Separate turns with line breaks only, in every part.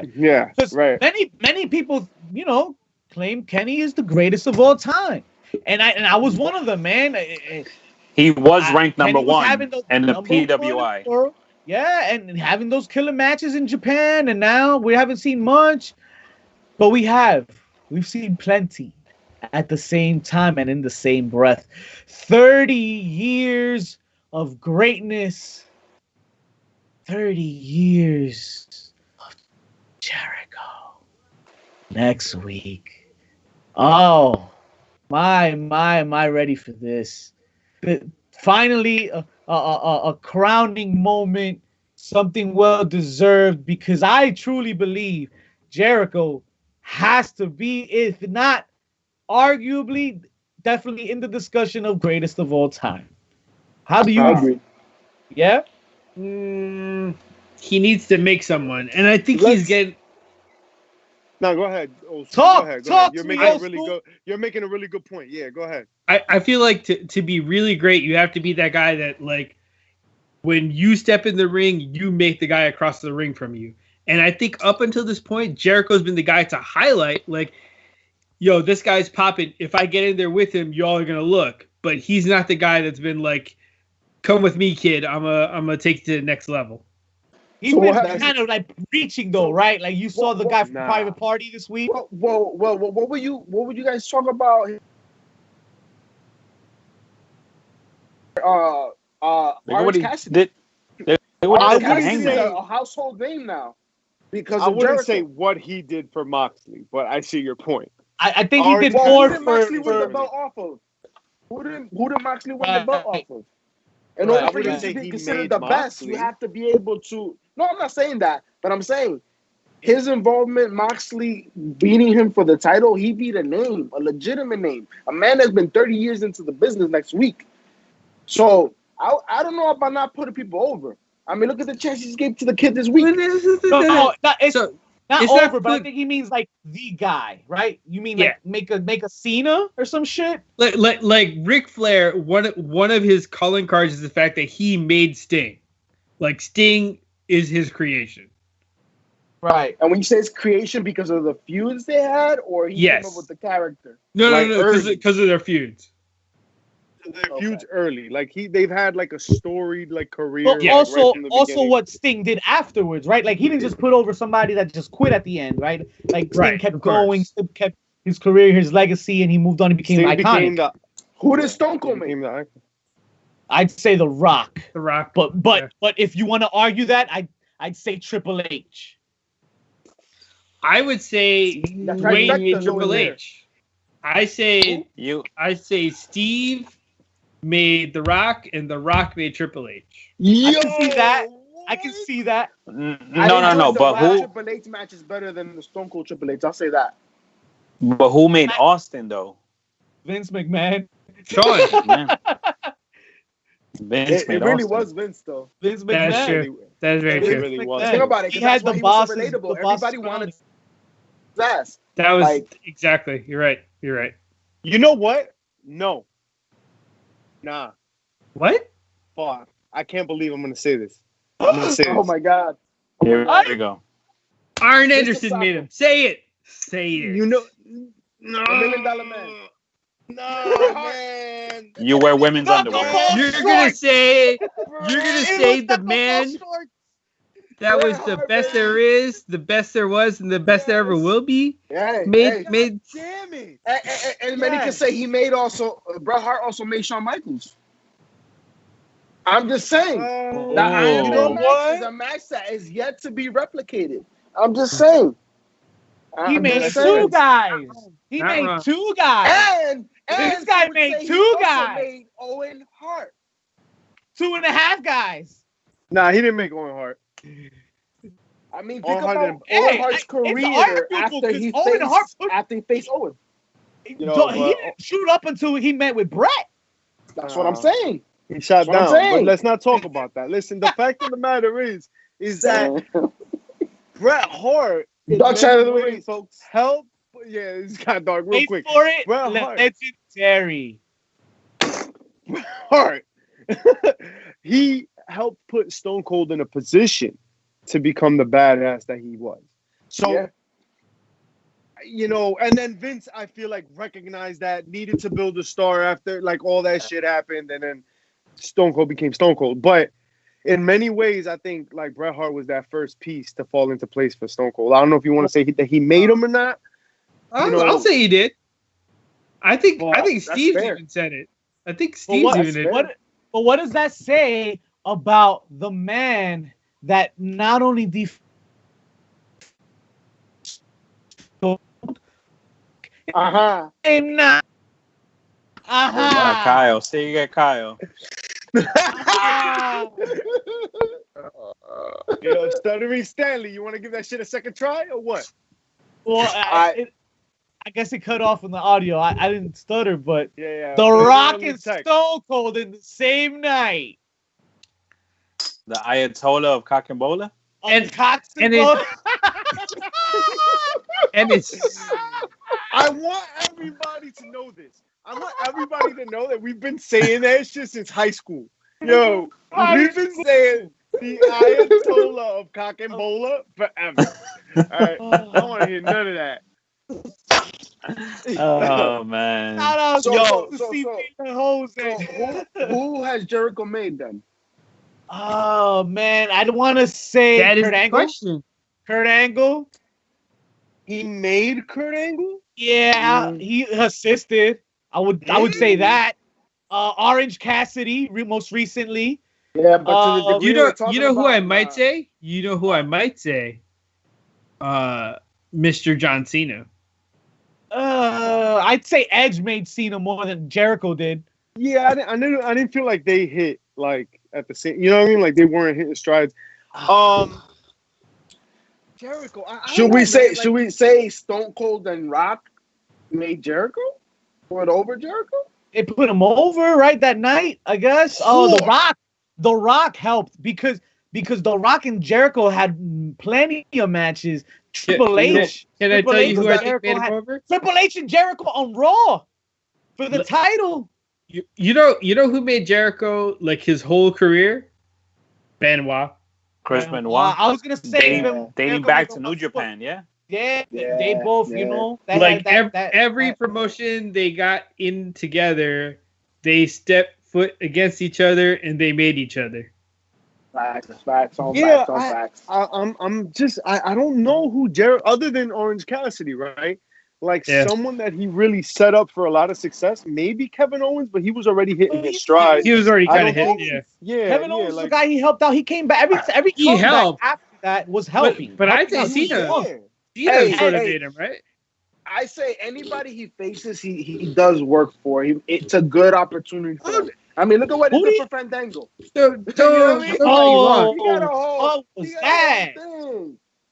that.
Yeah,
Because
right.
many people, claim Kenny is the greatest of all time, and I was one of them, man.
He was ranked number
Kenny was
one
having those
in the
number one in the
PWI.
world. Yeah, and having those killer matches in Japan, and now we haven't seen much, but we've seen plenty at the same time and in the same breath. 30 years of greatness. 30 years of Jericho. Next week. Oh, am I ready for this? Finally, a crowning moment, something well deserved, because I truly believe Jericho has to be, if not arguably, definitely in the discussion of greatest of all time. How do you
agree?
Yeah?
He needs to make someone, and I think he's getting.
No, go ahead.
Talk.
Go ahead. You're making a really good point. Yeah, go ahead.
I feel like to be really great, you have to be that guy that, like, when you step in the ring, you make the guy across the ring from you. And I think up until this point, Jericho's been the guy to highlight, like, yo, this guy's popping. If I get in there with him, y'all are gonna look. But he's not the guy that's been like, come with me, kid. I'm gonna take you to the next level.
He's been kind of like reaching though, right? Like you saw the guy from Private Party this week.
Well, what were you guys talking about? Orange Cassidy. Orange Cassidy is a household name now because
I wouldn't
Jericho.
say what he did for Moxley, but I see your point.
I think he did more for
Moxley win the belt off of. Who did Moxley win the belt off of? In order for you to be considered the best, you have to be able to. No, I'm not saying that, but I'm saying his involvement, Moxley beating him for the title, he beat a name, a legitimate name, a man that's been 30 years into the business next week. So I don't know about not putting people over. I mean, look at the chances he gave to the kid this week.
No, it's not over,
not
but I think he means like the guy, right? You mean like make a Cena or some shit?
Like Ric Flair, one of his calling cards is the fact that he made Sting. Like Sting is his creation.
Right.
And when you say it's creation because of the feuds they had, or he came up with the character?
No, because of their feuds.
Their feuds early, like they've had like a storied like career.
But also what Sting did afterwards, right? Like he didn't just put over somebody that just quit at the end, right? Like Sting kept going, Sting kept his career, his legacy, and he moved on and became iconic.
Who did Stone Cold make?
I'd say The Rock.
The Rock.
But if you want to argue that, I'd say Triple H.
I would say Dwayne Triple H. I say Steve made The Rock, and The Rock made Triple H.
I can see that.
No. But who?
Triple H match is better than the Stone Cold Triple H. I'll say that.
But who made Austin though?
Vince McMahon.
Sean.
Vince
it really was Vince though.
Vince McMahon.
That's true. That's very true.
Really was.
Think about it.
He had the bosses.
Relatable. Everybody wanted his ass.
That was exactly. You're right.
You know what? No. Nah.
What?
Fuck. I can't believe I'm going to say this. Oh
my God.
Here we go.
Arn Anderson made him. Say it.
You know. No.
$1 Million Man.
No, man.
You wear women's underwear.
You're gonna say the man that was the best there is, the best there was, and the best there ever will be. Made.
Damn it.
And many can say he made also. Bret Hart also made Shawn Michaels. I'm just saying. That, you know what? Is a match that is yet to be replicated. I'm just saying.
He made two guys. He made two guys.
And
this guy made two guys.
Made Owen Hart.
2.5 guys.
Nah, he didn't make Owen Hart.
I mean, think about Owen Hart's career after he faced Owen.
He didn't shoot up until he met with Brett.
That's what I'm saying.
He shot down. But let's not talk about that. Listen, the fact of the matter is that Bret Hart.
Dark side of the ring, folks.
Help. Yeah, it's kind of dark. Real quick.
For it. Legendary.
Bret Hart. He helped put Stone Cold in a position to become the badass that he was. So, you know, and then Vince, I feel like recognized that, needed to build a star after like all that shit happened, and then Stone Cold became Stone Cold. But in many ways, I think like Bret Hart was that first piece to fall into place for Stone Cold. I don't know if you want to say that he made him or not.
I'll say he did. I think Steve's even said it. I think Steve's even did.
But what does that say about the man that not only
Kyle, say you get Kyle.
Yo, Stuttering Stanley, you want to give that shit a second try or what?
Well, I guess it cut off in the audio. I didn't stutter, but
The
Rock and Stone Cold in the same night.
The Ayatollah of Cock and Bola?
And
it's I want everybody to know this. I want everybody to know that we've been saying that shit since high school. Yo, we've been saying the Ayatollah of Cock and Bola forever. All right, I don't want to hear none of that.
Oh man!
Who has Jericho made then?
Oh man, I'd want to say
that is
Kurt
the
Angle.
question.
Kurt Angle.
He made Kurt Angle.
Yeah, he assisted. I would say that. Orange Cassidy, most recently.
Yeah, but to the degree
you know who I might say? You know who I might say? Mr. John Cena.
I'd say Edge made Cena more than Jericho did.
Yeah, I didn't feel like they hit like at the same. You know what I mean? Like they weren't hitting strides. Jericho.
Should we say Stone Cold and Rock made Jericho? Put over Jericho?
They put him over right that night, I guess. Oh, The Rock helped because The Rock and Jericho had plenty of matches. Triple H.
Can I tell you who I think made him over?
Triple H and Jericho on Raw for the title.
You know who made Jericho like his whole career? Benoit.
Chris Benoit.
I was gonna say
dating back to New Japan, yeah.
Yeah, they both, you know,
every promotion they got in together, they stepped foot against each other and they made each other.
Facts.
I'm just I don't know who Jericho other than Orange Cassidy, right? Like someone that he really set up for a lot of success. Maybe Kevin Owens, but he was already hitting his stride.
He was already kind of hit.
Yeah.
Kevin Owens was the guy he helped out. He came back every
he helped
after that was helping.
But I think Cena sort of made him, right?
I say anybody he faces, he does work for. It's a good opportunity for him. I mean, look at what he did for Fandango.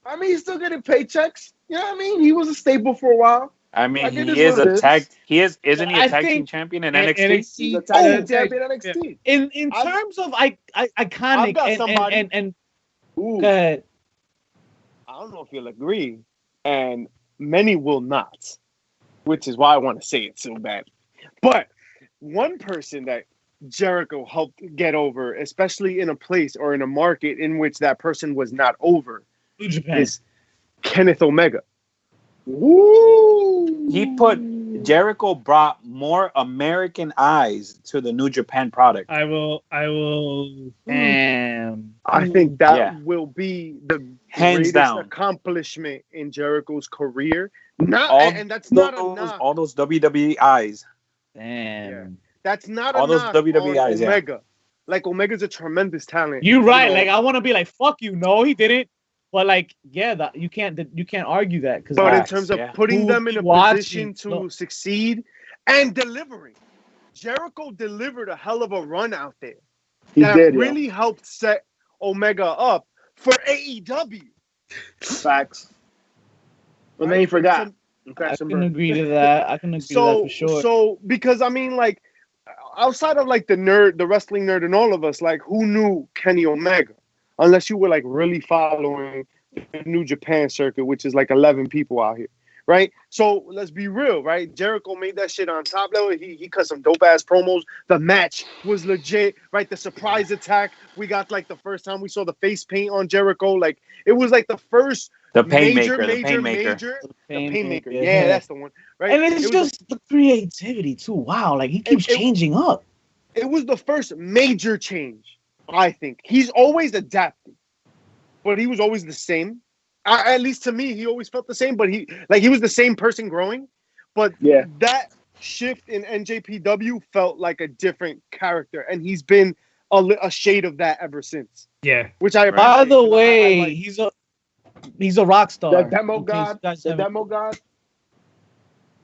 I mean, he's still getting paychecks. You know what I mean? He was a staple for a while.
I mean, isn't he a tag team champion in NXT?
He's a tag team champion in NXT.
In terms of iconic and
go ahead. I don't know if you'll agree, and many will not, which is why I want to say it so bad. But one person that Jericho helped get over, especially in a place or in a market in which that person was not over, is Kenneth Omega.
Woo!
Jericho brought more American eyes to the New Japan product.
I will.
I think that will be the
hands down
accomplishment in Jericho's career.
All those WWE eyes.
Damn.
Yeah. That's not
all those WWE eyes.
Omega.
Yeah.
Like Omega's a tremendous talent.
You're right. You know? Like I want to be like, fuck you. No, he didn't. But like, you can't argue that.
But in terms of putting them in a position to succeed and delivering, Jericho delivered a hell of a run out there. He really helped set Omega up for AEW.
Facts. But then he forgot.
I can agree to that. I can agree to that for sure.
So because I mean, like, outside of like the wrestling nerd and all of us, like, who knew Kenny Omega? Unless you were like really following the New Japan circuit, which is like 11 people out here, right? So let's be real, right? Jericho made that shit on top level. He cut some dope ass promos. The match was legit, right? The surprise attack we got like the first time we saw the face paint on Jericho. Like it was like the first
The
major.
Painmaker.
Yeah, that's the one, right?
And it's just the creativity too. Wow, like he keeps changing up.
It was the first major change, I think. He's always adapted, but he was always the same. At least to me, he always felt the same, but he was the same person growing. But that shift in NJPW felt like a different character, and he's been a shade of that ever since.
Yeah.
Which I appreciate.
By the way, he's a rock star.
The demo god.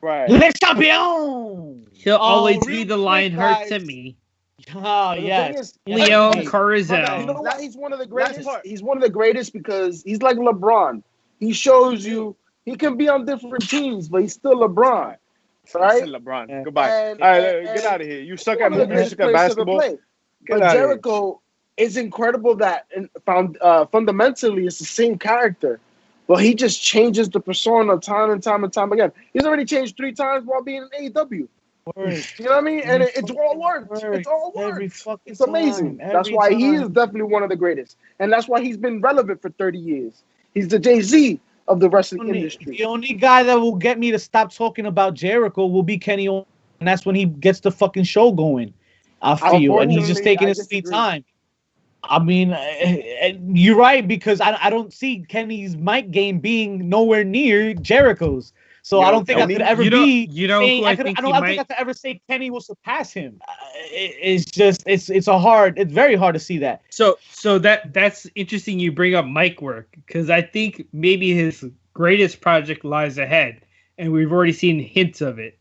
Right.
Le Champion!
He'll always be the line hurt to me.
Oh, yes.
Leon Carrizel.
You know why he's one of the greatest? He's one of the greatest because he's like LeBron. He shows you he can be on different teams, but he's still LeBron. Right?
LeBron. Yeah. Goodbye. All right, get out of here. You suck at movies, you suck at basketball.
But Jericho is incredible that fundamentally it's the same character. But he just changes the persona time and time again. He's already changed 3 times while being in AEW. You know what I mean? And it all works. It's all works. It's amazing. That's why he is definitely one of the greatest. And that's why he's been relevant for 30 years. He's the Jay-Z of the wrestling industry.
The only guy that will get me to stop talking about Jericho will be Kenny Omega. And that's when he gets the fucking show going, I feel. And he's just taking his sweet time. I mean, you're right, because I don't see Kenny's mic game being nowhere near Jericho's. So I don't think I could ever be.
You know,
I don't think I could ever say Kenny will surpass him. It's just it's very hard to see that.
So that's interesting. You bring up mic work because I think maybe his greatest project lies ahead, and we've already seen hints of it.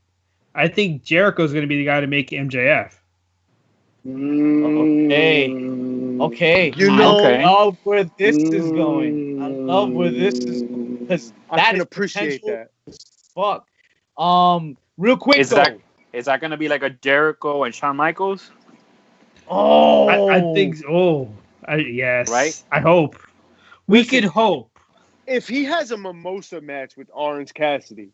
I think Jericho's going to be the guy to make MJF.
Okay. I love where this is going. I love where this is going because
I can appreciate that.
Fuck. Real quick
is that going to be like a Jericho and Shawn Michaels?
Oh,
I think. Yes.
Right.
I hope. We could hope.
If he has a mimosa match with Orange Cassidy,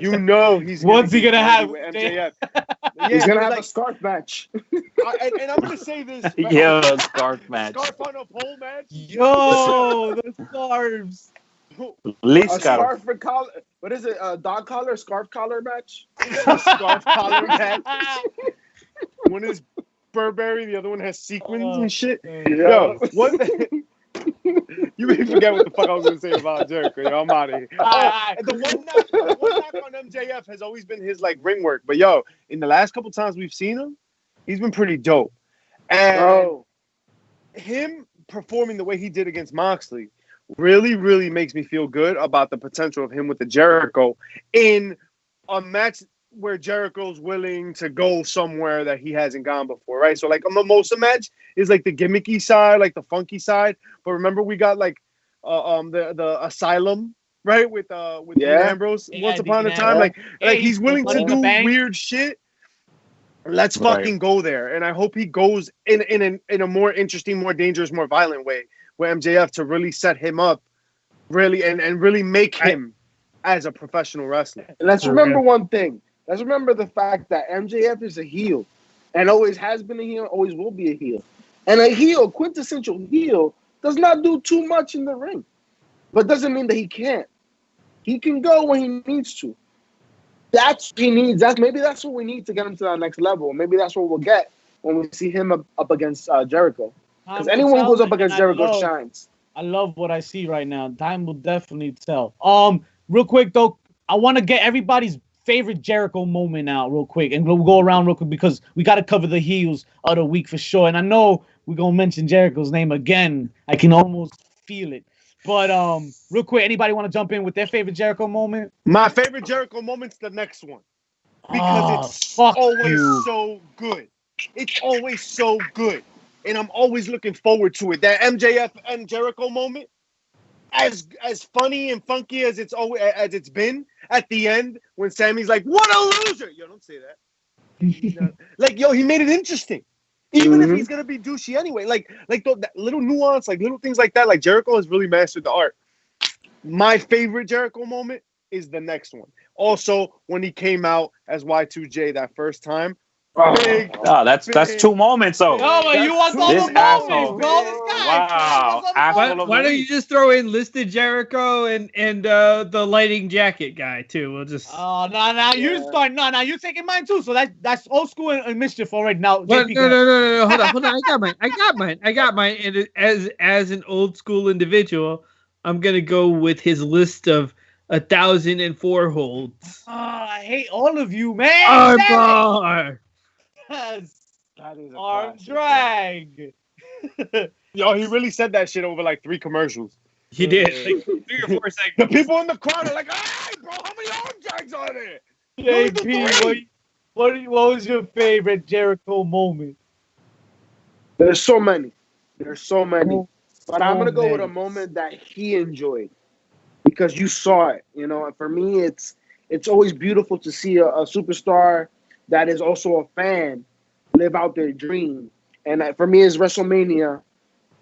you know he's
what's he gonna have
with MJF.
He's gonna have a scarf match.
And I'm gonna say this.
Yo, scarf match.
Scarf on a pole match.
Yo, the scarves.
A
scarf for collar. What is it? A dog collar, scarf collar match?
A scarf collar match. One is Burberry, the other one has sequins and shit. Yo, what? You made me forget what the fuck I was gonna say about Jericho. Yo, I'm out of here. The one knock on MJF has always been his like ring work. But yo, in the last couple times we've seen him, he's been pretty dope. And him performing the way he did against Moxley really, really makes me feel good about the potential of him with the Jericho in a match where Jericho's willing to go somewhere that he hasn't gone before, right? So like a mimosa match is like the gimmicky side, like the funky side. But remember we got like the Asylum, right? With Dean Ambrose once upon a time. Like he's willing to do weird shit. Let's fucking go there. And I hope he goes in a more interesting, more dangerous, more violent way with MJF to really set him up really and really make him as a professional wrestler.
And let's remember one thing. Let's remember the fact that MJF is a heel and always has been a heel, always will be a heel. And a heel, quintessential heel, does not do too much in the ring. But doesn't mean that he can't. He can go when he needs to. That's what he needs. Maybe that's what we need to get him to that next level. Maybe that's what we'll get when we see him up against Jericho. Because anyone who goes up against Jericho shines.
I love what I see right now. Time will definitely tell. Real quick though, I want to get everybody's favorite Jericho moment out real quick, and we'll go around real quick because we got to cover the heels of the week for sure. And I know we're gonna mention Jericho's name again. I can almost feel it. But real quick, anybody want to jump in with their favorite Jericho moment?
My favorite Jericho moment's the next one because it's always so good. It's always so good, and I'm always looking forward to it. That MJF and Jericho moment. As funny and funky as it's been at the end when Sammy's like, "What a loser!" Yo, don't say that. Like, yo, he made it interesting, even if he's gonna be douchey anyway. Like that little nuance, like little things like that. Like Jericho has really mastered the art. My favorite Jericho moment is the next one. Also, when he came out as Y2J that first time,
that's two moments though.
No, but you want all the moments, bro. This guy.
Wow.
Why don't you just throw in listed Jericho and the lighting jacket guy too? We'll just.
Oh no! You start now. You taking mine too. So that's old school and mischief already. Now,
Well, no. Hold on. I got mine. And as an old school individual, I'm gonna go with his list of 1,004 holds.
Oh, I hate all of you, man.
Armbar.
Yes.
That is a
Arm
classic,
drag.
Yo, he really said that shit over like 3 commercials.
He did like 3 or 4 seconds.
The people in the crowd are like, "Hey, bro, how many arm drags are there?"
JP, what was your favorite Jericho moment?
There's so many. But I'm going to go with a moment that he enjoyed because you saw it, you know. And for me, it's always beautiful to see a superstar that is also a fan live out their dream. And for me, it's WrestleMania,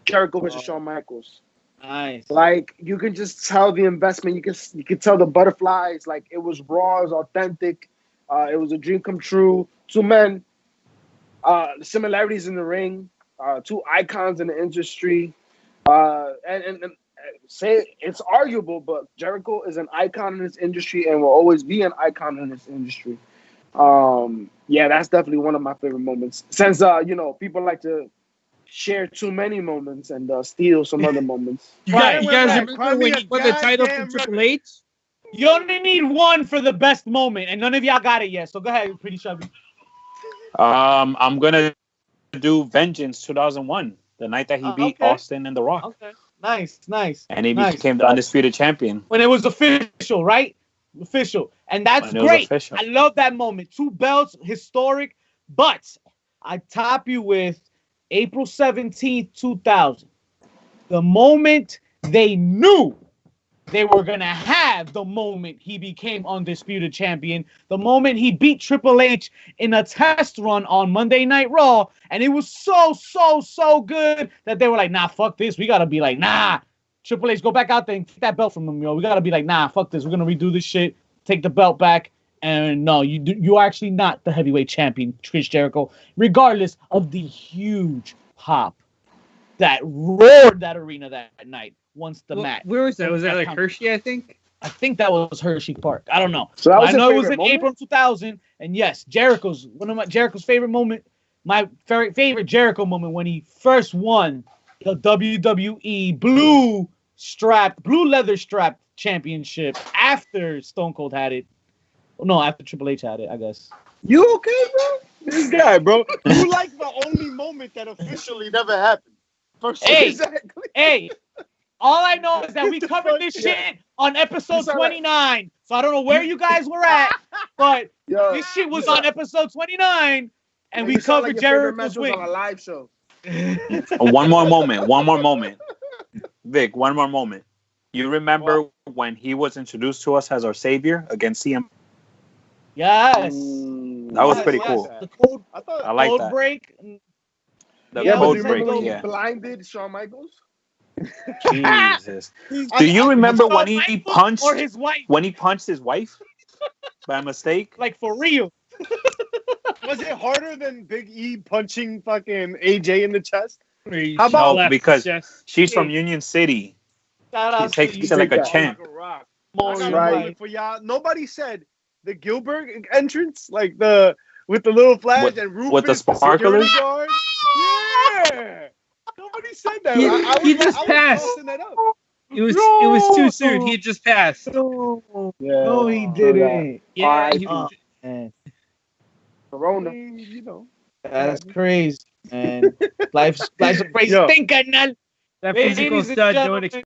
Jericho versus Shawn Michaels.
Nice.
Like, you can just tell the investment. You can tell the butterflies. Like, it was raw, it was authentic. It was a dream come true. 2 men, similarities in the ring, 2 icons in the industry. And say it's arguable, but Jericho is an icon in this industry and will always be an icon in this industry. Yeah, that's definitely one of my favorite moments. Since people like to share too many moments and steal some other moments.
You guys remember when he won the title from Triple H?
You only need one for the best moment, and none of y'all got it yet. So go ahead, Pretty Chubby.
I'm gonna do Vengeance 2001, the night that he beat Austin and The Rock.
Okay, nice.
And he became the undisputed champion
when it was official, right? Official, and that's great. I love that moment. 2 belts, historic. But I top you with April 17th, 2000. The moment they knew they were going to have the moment he became undisputed champion, the moment he beat Triple H in a test run on Monday Night Raw, and it was so good that they were like, nah, fuck this. We got to be like, nah, Triple H, go back out there and get that belt from him, yo. We got to be like, nah, fuck this. We're going to redo this shit, take the belt back, and no, you are actually not the heavyweight champion, Chris Jericho, regardless of the huge pop that roared that arena that night once the match.
Where was that? Was that like Hershey, I think?
I think that was Hershey Park. I don't know.
So I
know it was in April 2000, and yes, Jericho's favorite moment, my favorite Jericho moment when he first won the WWE blue leather strap championship after Stone Cold had it. No, after Triple H had it, I guess.
You okay, bro? This guy, bro. You like the only moment that officially never happened.
Hey, all I know is that we covered this shit on episode 29. So I don't know where you guys were at, but this shit was on episode 29, and we covered Jericho's win
on a live show.
One more moment. Vic, one more moment. You remember when he was introduced to us as our savior against CM?
Yes.
That was pretty cool.
The code,
I like that.
Break.
The code break,
blinded Shawn Michaels?
Jesus. Do you remember when he punched his wife? When he punched his wife by mistake?
Like for real.
Was it harder than Big E punching fucking AJ in the chest?
How about because she's from Union City? He takes it like a champ.
Right. For y'all, nobody said the Gilbert entrance, like with the little flash and Rufus,
with the sparklers.
Yeah, nobody said that.
He just passed. It was too soon. He just passed.
No, he didn't.
Yeah.
Corona.
That's crazy, man. Life's a crazy thing, carnal.
That physical stud doing it.